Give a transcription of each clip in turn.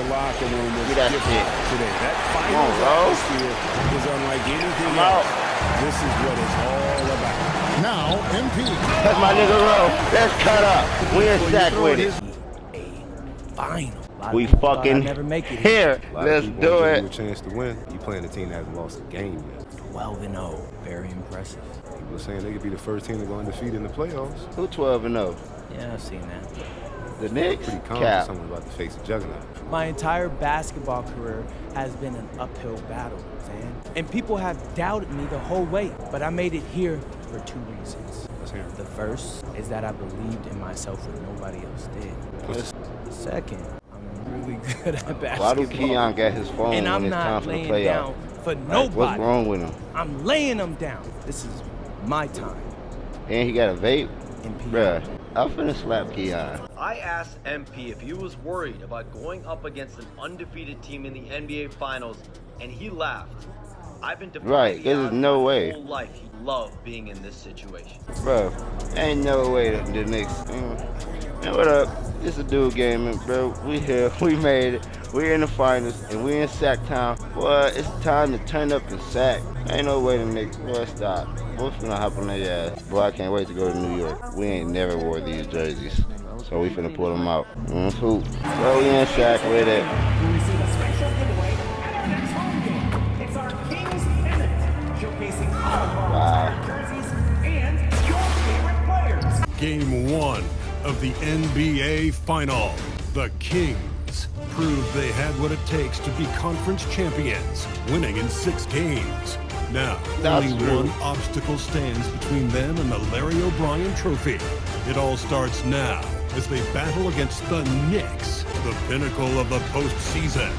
their locker room was Get that different shit today. That finals atmosphere is unlike anything else. This is what it's all about. Now, MP. That's my nigga Rowe. Let's cut up. We in sack with it. Final. We fucking here. Let's do it. A chance to win. You playing a team that hasn't lost a game yet. 12-0. Very impressive. People are saying they could be the first team to go undefeated in the playoffs. Who 12-0? Yeah, I've seen that. The Knicks? Pretty confident someone's about to face a juggernaut. My entire basketball career has been an uphill battle, man. And people have doubted me the whole way, but I made it here for two reasons. Let's hear it. The first is that I believed in myself when nobody else did. The second, I'm really good at basketball. Why do Keon get his phone and when I'm it's not time for the laying playoffs? down for nobody. What's wrong with him? I'm laying them down. This is my time. And he got a vape? MP. Bruh, I'm finna slap Keon. I asked MP if he was worried about going up against an undefeated team in the NBA Finals, and he laughed. I've been Right, there's no way. My whole life he loved being in this situation. Bro, ain't no way that the Knicks. Man, what up? It's a dude game, bro. We here. We made it. We're in the finals, and we're in Sack Town. Boy, it's time to turn up and sack. Ain't no way the Knicks. Boy, stop. We're finna hop on their ass. Boy, I can't wait to go to New York. We ain't never wore these jerseys, so we finna pull them out. Hoop. Bro, we in Sack with it. We receive a special giveaway at our next home game. It's our Kings Pennant, showcasing all of our jerseys and your favorite players. Game 1 of the NBA Final. The Kings proved they had what it takes to be conference champions, winning in 6 games. Now, only one obstacle stands between them and the Larry O'Brien Trophy. It all starts now as they battle against the Knicks, the pinnacle of the postseason.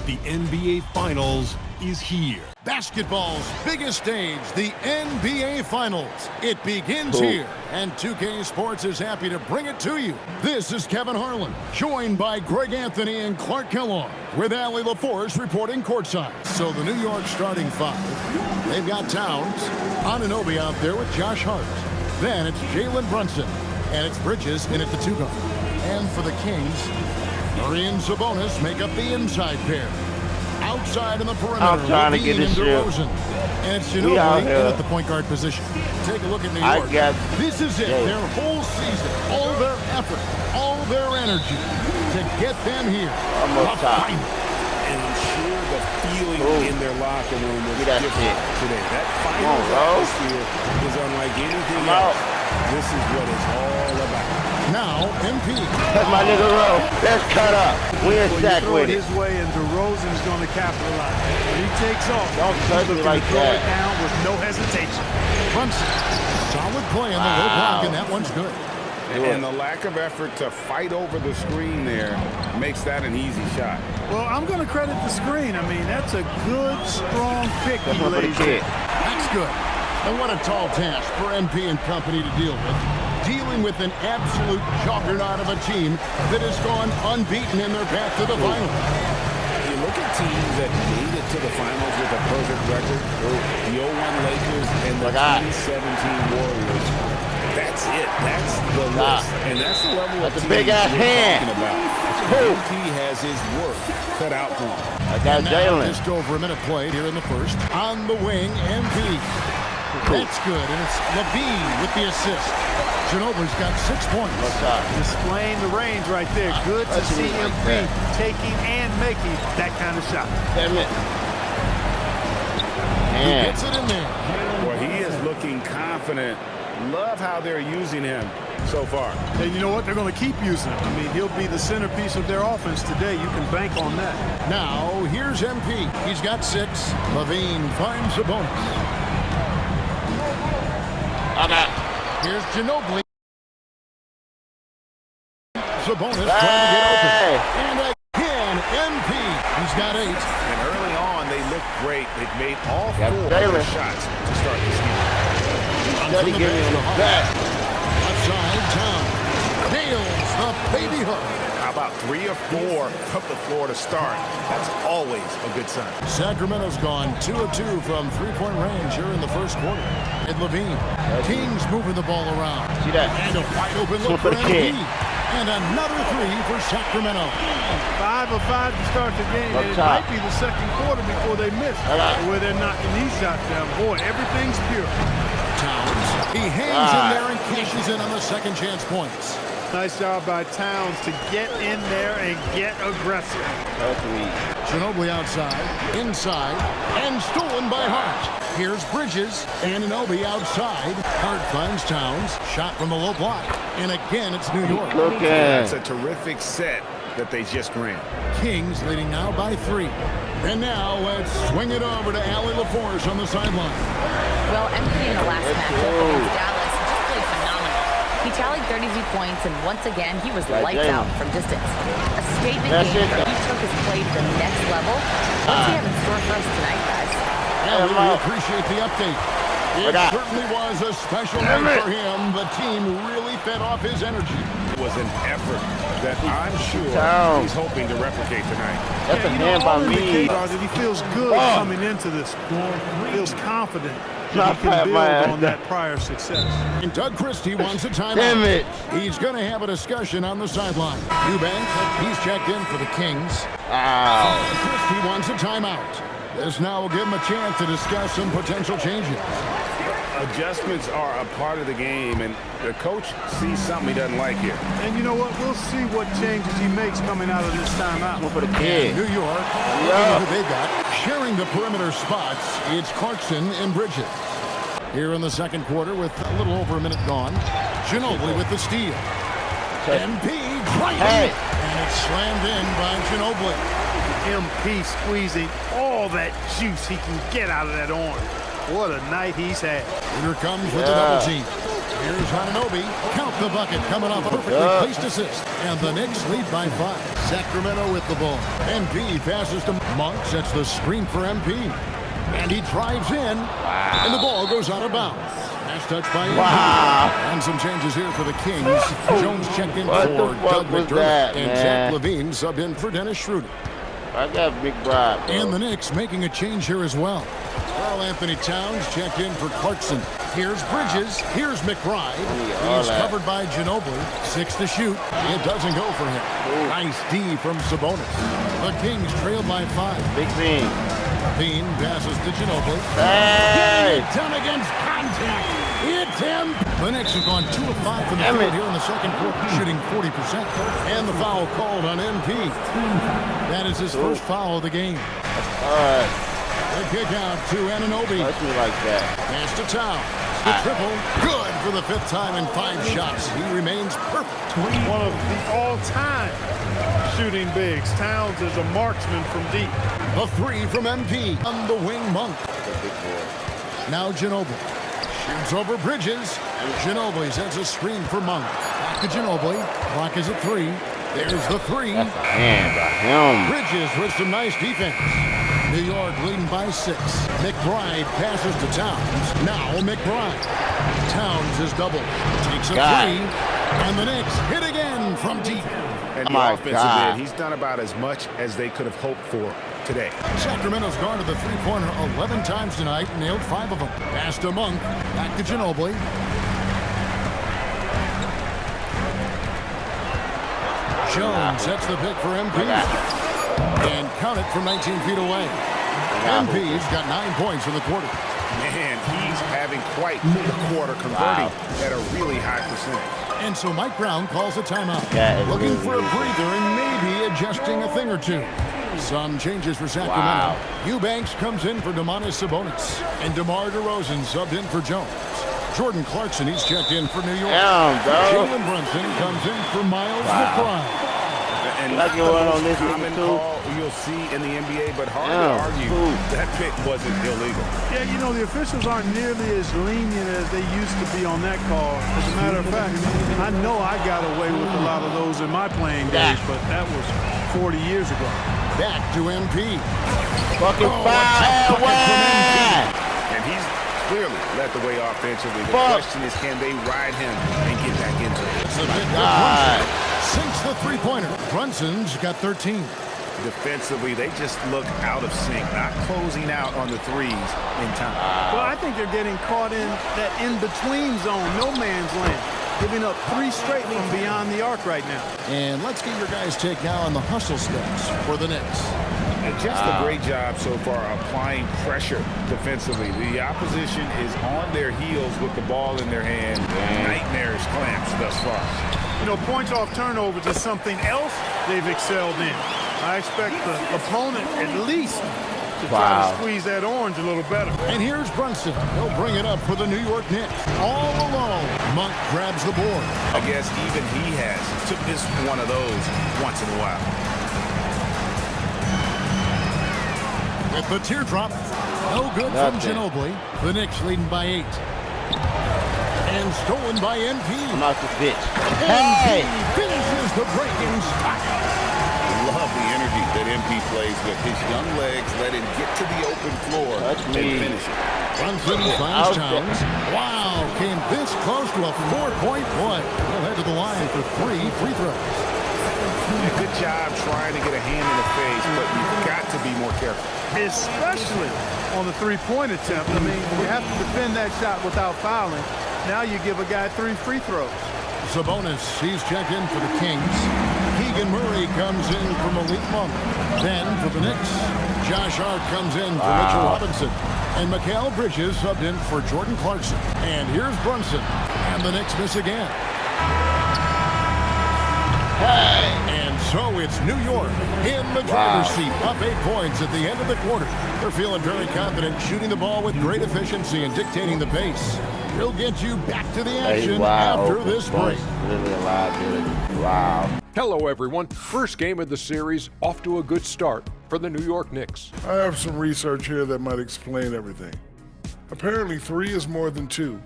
The NBA Finals is here. Basketball's biggest stage, the NBA Finals. It begins here, and 2K Sports is happy to bring it to you. This is Kevin Harlan, joined by Greg Anthony and Clark Kellogg, with Allie LaForce reporting courtside. So the New York starting 5, they've got Towns, Anunoby out there with Josh Hart. Then it's Jalen Brunson, and it's Bridges in at the 2 guard. And for the Kings, Murray and Sabonis make up the inside pair. Outside in the perimeter, I'm trying to get this shit. And it's Ginobili in at the point guard position. Take a look at New York. This is it. Their whole season, all their effort, all their energy to get them here. Almost time. And I'm sure the feeling in their locker room was different today. That finals atmosphere is unlike anything else. This is what it's all about. Now, MP. That's my nigga Rowe. Let's cut up. We in Sack with it. His way, and DeRozan's going to capitalize. When he takes off, don't touch me like throw that. It down with no hesitation. Brunson, solid play on the low block, and that one's good. And the lack of effort to fight over the screen there makes that an easy shot. Well, I'm going to credit the screen. I mean, that's a good, strong pick. That's one for the kid. That's good. And what a tall task for MP and company to deal with. Dealing with an absolute juggernaut of a team that has gone unbeaten in their path to the finals. You look at teams that made it to the finals with a perfect record, the 01 Lakers and the 2017 Warriors. That's it. That's the list. And that's the level of team big ass hand. Talking about. MP has his work cut out for him. I got Jalen. Just over a minute played here in the first. On the wing, MP. That's good, and it's Levine with the assist. Ginobili's got 6 points. Displaying the range right there. Good to see him taking and making that kind of shot. Damn it. He gets it in there. Well, he is looking confident. Love how they're using him so far. And you know what? They're going to keep using him. I mean, he'll be the centerpiece of their offense today. You can bank on that. Now, here's MP. He's got 6. Levine finds a bonus. Here's Ginobili. Sabonis trying to get open. And again, MP. He's got 8. And early on, they looked great. They've made all 4 of their shots to start this game. Steady giving him a back. Outside Town. Nails the baby hook. How about 3 or 4 from the floor to start? That's always a good sign. Sacramento's gone 2 of 2 from 3-point range here in the first quarter. And Levine. Kings moving the ball around. See that? And a wide open look for MP. And another three for Sacramento. 5 of 5 to start the game. And it might be the second quarter before they miss. Where they're knocking these shots down. Boy, everything's pure. Towns. He hangs in there and cashes in on the second chance points. Nice job by Towns to get in there and get aggressive. Ginobili outside, inside, and stolen by Hart. Here's Bridges. Anunoby outside. Hart finds Towns. Shot from the low block. And again, it's New York. That's a terrific set that they just ran. Kings leading now by 3. And now let's swing it over to Allie LaForce on the sideline. Well, MP in the last matchup against Dallas just played phenomenal. He tallied 32 points, and once again, he was lights out from distance. A statement game where he took his play to the next level. What's he have in store for us tonight, guys? Yeah, we appreciate the update. It certainly was a special night for him. The team really fed off his energy. It was an effort that I'm sure he's hoping to replicate tonight. That's a hand by me. That he feels good coming into this. Feels confident that he can build on that prior success. And Doug Christie wants a timeout. Damn it. He's going to have a discussion on the sideline. Eubanks, he's checked in for the Kings. Christie wants a timeout. This now will give him a chance to discuss some potential changes. Adjustments are a part of the game, and the coach sees something he doesn't like here. And you know what? We'll see what changes he makes coming out of this timeout. For the kid. New York, who they got, sharing the perimeter spots, it's Clarkson and Bridges. Here in the second quarter with a little over a minute gone, Ginobili with the steal. MP driving, and it's slammed in by Ginobili. MP squeezing all that juice he can get out of that arm. What a night he's had. Here comes with the double team. Here's Anunoby. Count the bucket coming off a perfectly placed assist. And the Knicks lead by 5. Sacramento with the ball. MP passes to Monk. Sets the screen for MP. And he drives in. And the ball goes out of bounds. Last touch by MP. And some changes here for the Kings. Jones checked in for Doug McDermott. And Zach Levine subbed in for Dennis Schroeder. I got a big bribe. And the Knicks making a change here as well. Carl Anthony Towns checked in for Clarkson. Here's Bridges. Here's McBride. He's covered by Ginobili. 6 to shoot. It doesn't go for him. Nice D from Sabonis. The Kings trailed by 5. Big thing. Bean passes to Ginobili. Hey! Done against contact. It's him. The Knicks have gone 2 of 5 from the field here in the second quarter, shooting 40%. And the foul called on MP. That is his first foul of the game. The kick out to Anunoby. Touch me like that. Pass to Towns. The triple. Good for the 5th time in 5 shots. He remains perfect. One of the all-time shooting bigs. Towns is a marksman from deep. A 3 from MP on the wing Monk. Now Ginobili. Shoots over Bridges. Ginobili sends a screen for Monk. Back to Ginobili. Clock is at 3. There's the 3. That's a hand by him. Bridges with some nice defense. New York leading by 6. McBride passes to Towns. Now McBride. Towns is doubled. Takes a 3. And the Knicks hit again from deep. And the offensive end, he's done about as much as they could have hoped for today. Sacramento's gone to the three-pointer 11 times tonight, nailed 5 of them. Pass to Monk. Back to Ginobili. Jones sets the pick for MP. And count it from 19 feet away. MP's got 9 points in the quarter. Man, he's having quite the quarter, converting at a really high percentage. And so Mike Brown calls a timeout. Looking for a breather and maybe adjusting a thing or two. Some changes for Sacramento. Eubanks comes in for Domantas Sabonis. And DeMar DeRozan subbed in for Jones. Jordan Clarkson, he's checked in for New York. Jalen Brunson comes in for Miles McBride. And that's a common call you'll see in the NBA, but hard to argue that pick wasn't illegal. Yeah, you know, the officials aren't nearly as lenient as they used to be on that call. As a matter of fact, I know I got away with a lot of those in my playing days, but that was 40 years ago. Back to MP. Fucking foul. And he's clearly led the way offensively. The question is, can they ride him and get back into it? It's a big Brunson. Sinks the three-pointer. Brunson's got 13. Defensively, they just look out of sync, not closing out on the threes in time. Well, I think they're getting caught in that in-between zone, no man's land. giving up 3 straight from beyond the arc right now. And let's get your guys' take now on the hustle steps for the Knicks. And just a great job so far applying pressure defensively. The opposition is on their heels with the ball in their hand. Nightmares clamps thus far. You know, points off turnovers is something else they've excelled in. I expect the opponent at least to try to squeeze that orange a little better. And here's Brunson. He'll bring it up for the New York Knicks. All alone, Monk grabs the board. I guess even he has to miss one of those once in a while. With the teardrop, no good from Ginobili. The Knicks leading by 8. And stolen by NP. I'm out this bitch. NP finishes the break in style. Love the energy that MP plays with. His young legs let him get to the open floor and finish it. Brunson finds Towns. Wow, came this close to a 4-point play. He'll head to the line for 3 free throws. Good job trying to get a hand in the face, but you've got to be more careful. Especially on the 3-point attempt. I mean, you have to defend that shot without fouling. Now you give a guy 3 free throws. Sabonis, he's checked in for the Kings. Keegan Murray comes in for Malik Monk. Then for the Knicks, Josh Hart comes in for Mitchell Robinson. And Mikal Bridges subbed in for Jordan Clarkson. And here's Brunson. And the Knicks miss again. And so it's New York in the driver's seat, up 8 points at the end of the quarter. They're feeling very confident, shooting the ball with great efficiency and dictating the pace. We'll get you back to the action after this break. Hello, everyone. First game of the series, off to a good start for the New York Knicks. I have some research here that might explain everything. Apparently 3 is more than 2.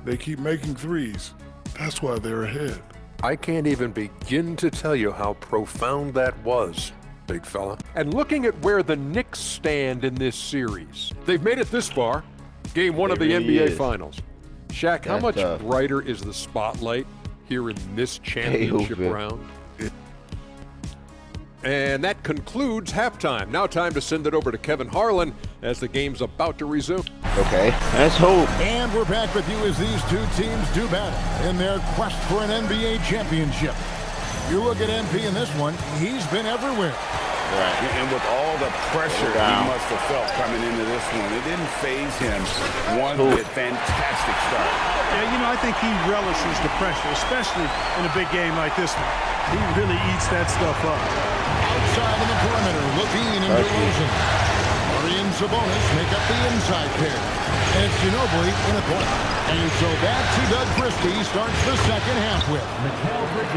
They keep making 3s. That's why they're ahead. I can't even begin to tell you how profound that was, big fella. And looking at where the Knicks stand in this series, they've made it this far, game 1 of the NBA Finals. Shaq, how much brighter is the spotlight here in this championship round? And that concludes halftime. Now time to send it over to Kevin Harlan as the game's about to resume. Okay, let's hope. And we're back with you as these 2 teams do battle in their quest for an NBA championship. You look at MP in this one, he's been everywhere. Right. And with all the pressure he must have felt coming into this one, it didn't faze him. One fantastic start. Yeah, you know, I think he relishes the pressure, especially in a big game like this one. He really eats that stuff up. Outside of the perimeter, Levine and DeRozan. Murray and Sabonis make up the inside pair. And it's Ginobili in a corner. And so back to Doug Christie starts the second half with.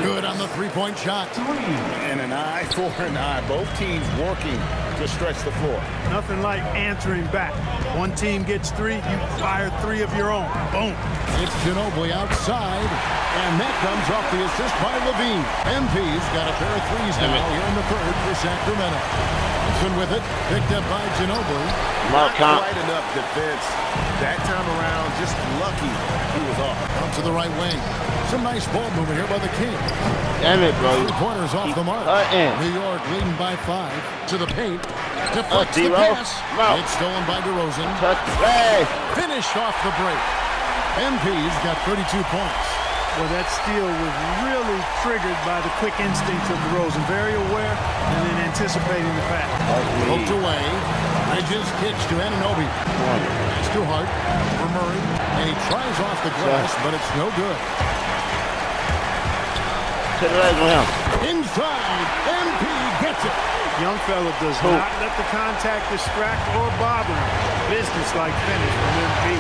Good on the 3-point shot. And an eye for an eye. Both teams working to stretch the floor. Nothing like answering back. One team gets 3, you fire 3 of your own. Boom. It's Ginobili outside. And that comes off the assist by Levine. MP's got a pair of 3s now here in the third for Sacramento. Johnson with it, picked up by Ginobili. Not quite enough defense that time around, just lucky he was off. Out to the right wing. Some nice ball movement here by the Kings. Damn it, bro. 3 pointers off the mark. New York leading by 5 to the paint. Deflects the pass. It's stolen by DeRozan. Finished off the break. MP's got 32 points. Well, that steal was really triggered by the quick instincts of DeRozan. Very aware and then anticipating the pass. Poked away. Bridges kicks to Anunoby. It's too hard for Murray. And he tries off the glass, but it's no good. Inside. MP gets it. Young fella does not let the contact distract or bother him. Business-like finish from MP.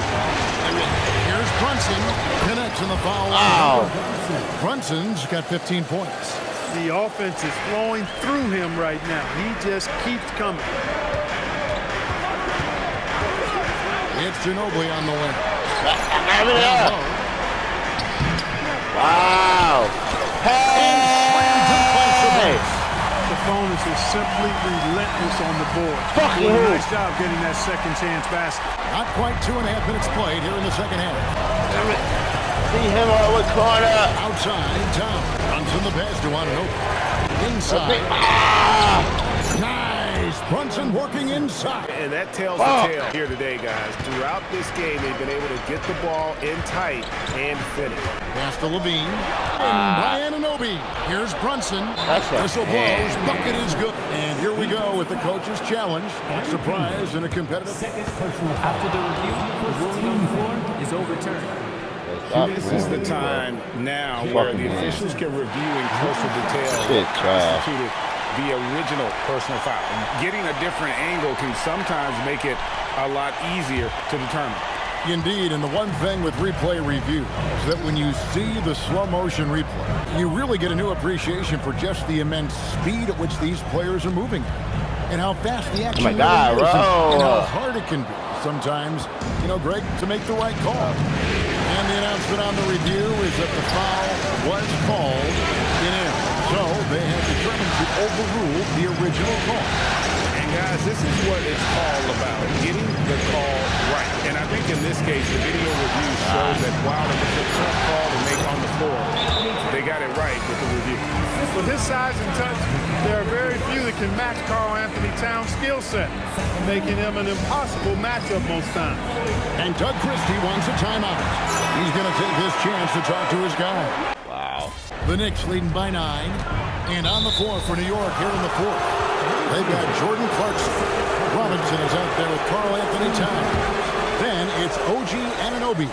Here's Brunson. Connects in the foul line. Brunson's got 15 points. The offense is flowing through him right now. He just keeps coming. It's Ginobili on the wing. Wow. Hey! The opponents is simply relentless on the board. Nice job getting that second chance basket. Not quite 2.5 minutes played here in the second half. See him on the corner. Outside, Tom runs in the pass to Anunoby. Inside. Nice Brunson working inside. And that tells the tale here today, guys. Throughout this game, they've been able to get the ball in tight and finish. Pass to Levine. By Anunoby. Here's Brunson. Whistle blows. Bucket is good. And here we go with the coach's challenge. Surprise in a competitive. After the review, the ruling on the floor is overturned. This is the time now where the officials can review in closer detail what constituted the original personal foul. Getting a different angle can sometimes make it a lot easier to determine. Indeed, and the one thing with replay review is that when you see the slow motion replay, you really get a new appreciation for just the immense speed at which these players are moving and how fast the action is and how hard it can be sometimes, Greg, to make the right call. And the announcement on the review is that the foul was called in error. So they have determined to overrule the original call. And guys, this is what it's all about, getting the call right. And I think in this case, the video review shows that while it was a tough call to make on the floor, they got it right with the review. With his size and touch, there are very few that can match Karl Anthony Towns' skill set, making him an impossible matchup most times. And Doug Christie wants a timeout. He's going to take his chance to talk to his guy. Wow. The Knicks leading by 9. And on the floor for New York here in the 4th. They've got Jordan Clarkson. Robinson is out there with Karl Anthony Towns. Then it's OG Anunoby.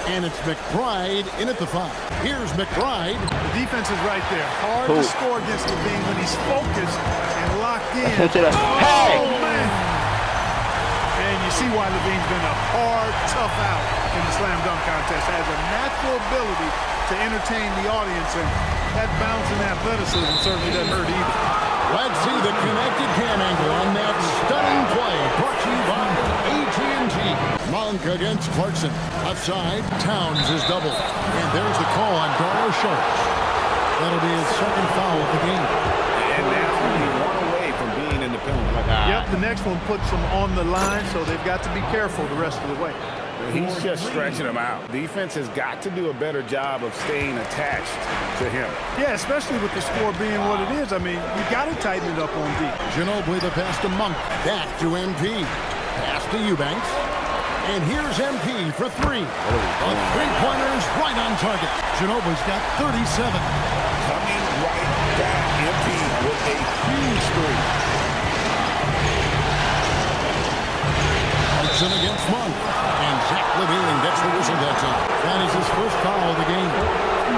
And it's McBride in at the 5. Here's McBride. The defense is right there. Hard to score against Levine when he's focused and locked in. Hey! Man! And you see why Levine's been a hard, tough out in the slam dunk contest. Has a natural ability to entertain the audience, and that bounce and athleticism certainly doesn't hurt either. Let's see the connected cam angle on that stunning play. Brought to you by AT&T. Monk against Clarkson. Left side, Towns is doubled. And there's the call on Dario Saric. That'll be his second foul of the game. And now only one away from being in the penalty. Yep, the next one puts them on the line, so they've got to be careful the rest of the way. He's just stretching them out. Defense has got to do a better job of staying attached to him. Yeah, especially with the score being what it is. I mean, you got to tighten it up on D. Ginobili the pass to Monk. Back to MP. Pass to Eubanks. And here's MP for 3. A three-pointer's right on target. Ginobili's got 37. Coming right back. MP with a huge 3. Against Monk. And Zach Levine gets the whistle that time. That is his first foul of the game.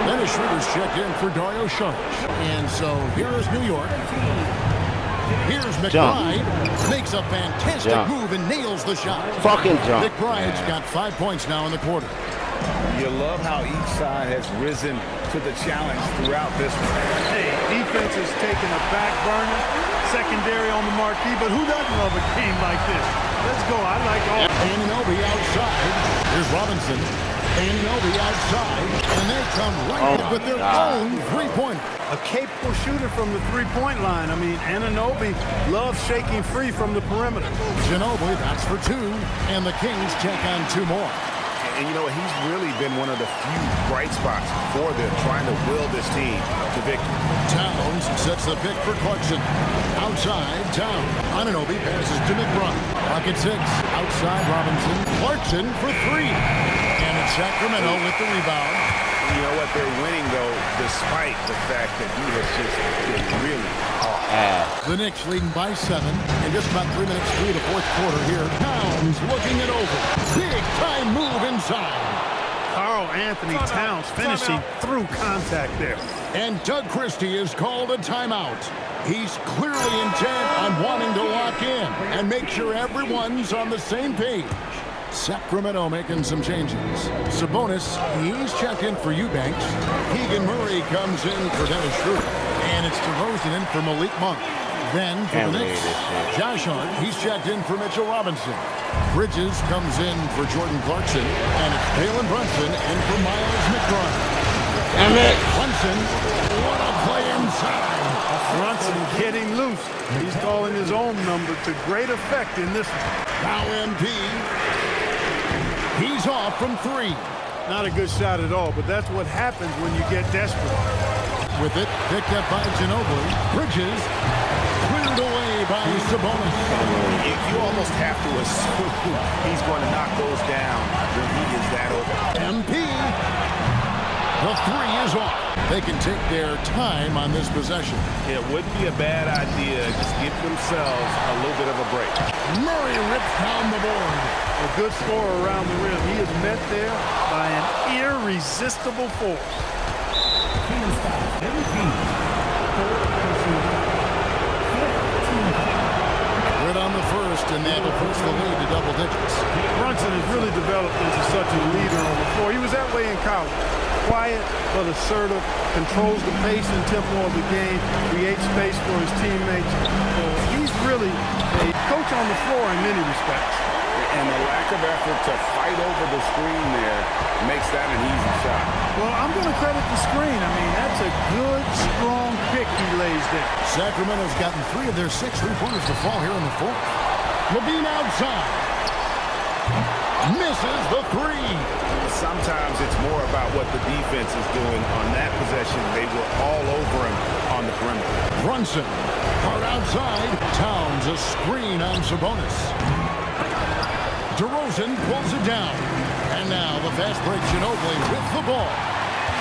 Then his shooters check in for Dario Saric. And so here is New York. Here's McBride. Makes a fantastic move and nails the shot. Fucking jump. McBride's got 5 points now in the quarter. You love how each side has risen to the challenge throughout this one. Hey, defense is taking a back burner, secondary on the marquee, but who doesn't love a game like this? Let's go. I like all. Anunoby outside. Here's Robinson. Anunoby outside. And they come right with their own three-pointer. A capable shooter from the three-point line. I mean, Anunoby loves shaking free from the perimeter. Ginobili, that's for 2. And the Kings check on 2 more. And he's really been one of the few bright spots for them, trying to will this team to victory. Towns sets the pick for Clarkson. Outside, Towns. Anunoby passes to McBride. Pocket 6. Outside, Robinson. Clarkson for 3. And it's Sacramento with the rebound. You know what? They're winning, though, despite the fact that he has just been really hard. The Knicks leading by 7. And just about 3 minutes through the 4th quarter here. Towns looking it over. Big time move inside. Karl Anthony Towns finishing through contact there. And Doug Christie is called a timeout. He's clearly intent on wanting to lock in and make sure everyone's on the same page. Sacramento making some changes. Sabonis, he's checked in for Eubanks. Keegan Murray comes in for Dennis Schroeder. And it's DeRozan in for Malik Monk. Then for the Knicks, Josh Hart, he's checked in for Mitchell Robinson. Bridges comes in for Jordan Clarkson. And it's Jalen Brunson in for Miles McBride. Brunson, what a play inside. Brunson getting loose. He's calling his own number to great effect in this one. Now MP. He's off from 3. Not a good shot at all, but that's what happens when you get desperate. With it, picked up by Ginobili. Bridges cleared away by Sabonis. You almost have to assume he's going to knock those down when he is that open. MP. The three is off. They can take their time on this possession. It wouldn't be a bad idea. Just give themselves a little bit of a break. Murray rips down the board. A good scorer around the rim. He is met there by an irresistible force. Good on the first, and that'll push the lead to double digits. Brunson has really developed into such a leader on the floor. He was that way in college. Quiet but assertive, controls the pace and tempo of the game, creates space for his teammates. He's really a coach on the floor in many respects. And the lack of effort to fight over the screen there makes that an easy shot. Well, I'm going to credit the screen. I mean, that's a good, strong pick he lays there. Sacramento's gotten 3 of their 6 3-pointers to fall here in the fourth. Levine outside. Misses the 3. Sometimes it's more about what the defense is doing on that possession. They were all over him on the perimeter. Brunson, hard outside. Towns a screen on Sabonis. DeRozan pulls it down. And now the fast break Ginobili with the ball.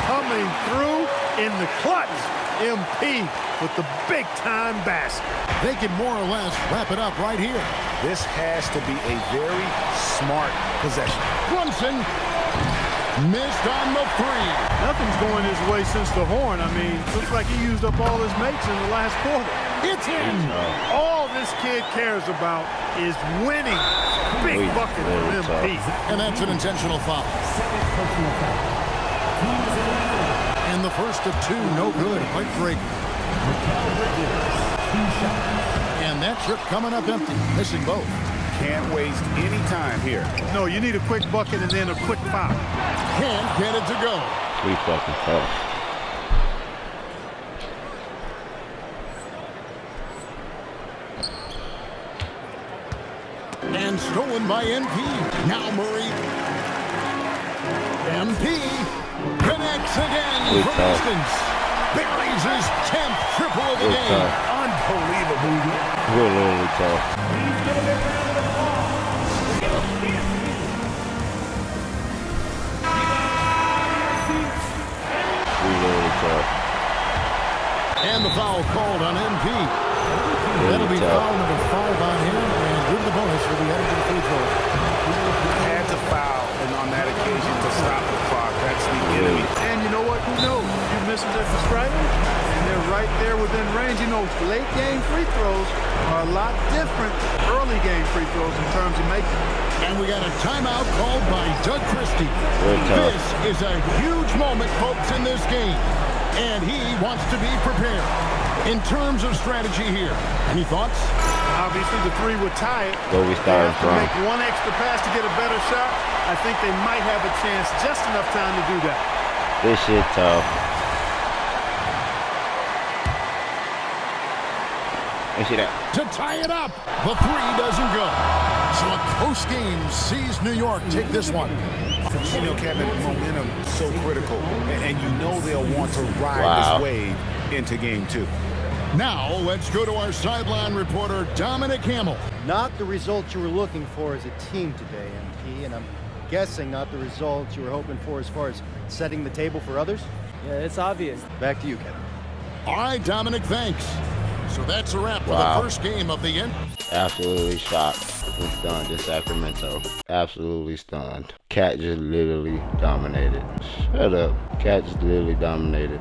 Coming through in the clutch. MP with the big-time basket. They can more or less wrap it up right here. This has to be a very smart possession. Brunson missed on the 3. Nothing's going his way since the horn. I mean, looks like he used up all his mates in the last quarter. It's in. All this kid cares about is winning. Big bucket from MP. And that's an intentional foul. And the first of 2, no good. Heartbreaker. And that trip coming up empty, missing both. Can't waste any time here. No, you need a quick bucket and then a quick foul. Can't get it to go. We fucking tough. And stolen by MP. Now Murray. MP connects again from distance. Buries his 10th triple of the game. Unbelievable. Really tough. Really tough. And the foul called on MP. That'll be foul number 5 on him, and with the bonus for the end of the free throw. Had to foul, and on that occasion to stop the clock. That's the enemy. And you know what? Who knows? You misses at the striker, and they're right there within range. You know, late game free throws are a lot different than early game free throws in terms of making. And we got a timeout called by Doug Christie. This is a huge moment, folks, in this game. And he wants to be prepared in terms of strategy here. Any thoughts? Obviously, the 3 would tie it. Where we starting from? Make one extra pass to get a better shot. I think they might have a chance, just enough time to do that. This shit tough. You see that? To tie it up. The 3 doesn't go. So a close game sees New York take this one. You know, Kevin, momentum so critical, and you know they'll want to ride this wave into game 2. Now, let's go to our sideline reporter, Dominic Hamill. Not the results you were looking for as a team today, MP, and I'm guessing not the results you were hoping for as far as setting the table for others? Yeah, it's obvious. Back to you, Kevin. All right, Dominic, thanks. So that's a wrap for the first game of the end. Absolutely shocked and stunned in Sacramento. Absolutely stunned. Cat just literally dominated. Shut up. Cat just literally dominated.